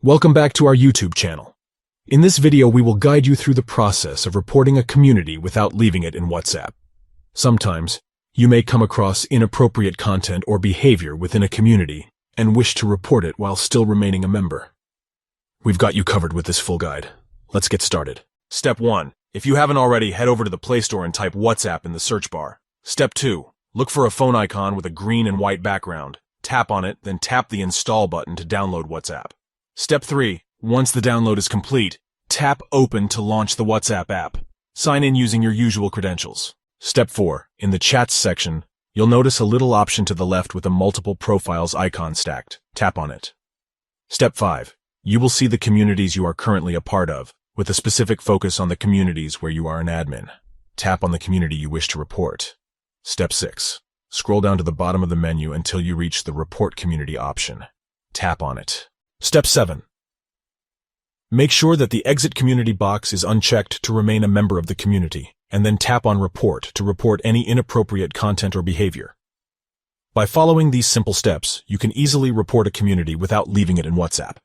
Welcome back to our YouTube channel. In this video, we will guide you through the process of reporting a community without leaving it in WhatsApp. Sometimes, you may come across inappropriate content or behavior within a community and wish to report it while still remaining a member. We've got you covered with this full guide. Let's get started. Step 1. If you haven't already, head over to the Play Store and type WhatsApp in the search bar. Step 2. Look for a phone icon with a green and white background. Tap on it, then tap the Install button to download WhatsApp. Step 3. Once the download is complete, tap Open to launch the WhatsApp app. Sign in using your usual credentials. Step 4. In the Chats section, you'll notice a little option to the left with a multiple profiles icon stacked. Tap on it. Step 5. You will see the communities you are currently a part of, with a specific focus on the communities where you are an admin. Tap on the community you wish to report. Step 6. Scroll down to the bottom of the menu until you reach the Report Community option. Tap on it. Step 7. Make sure that the Exit Community box is unchecked to remain a member of the community, and then tap on Report to report any inappropriate content or behavior. By following these simple steps, you can easily report a community without leaving it in WhatsApp.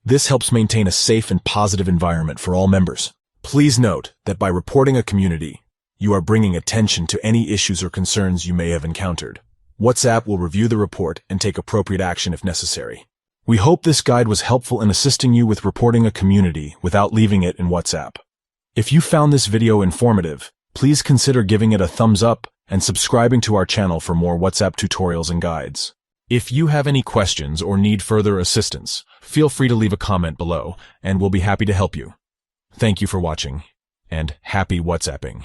This helps maintain a safe and positive environment for all members. Please note that by reporting a community, you are bringing attention to any issues or concerns you may have encountered. WhatsApp will review the report and take appropriate action if necessary. We hope this guide was helpful in assisting you with reporting a community without leaving it in WhatsApp. If you found this video informative, please consider giving it a thumbs up and subscribing to our channel for more WhatsApp tutorials and guides. If you have any questions or need further assistance, feel free to leave a comment below, and we'll be happy to help you. Thank you for watching, and happy WhatsApping.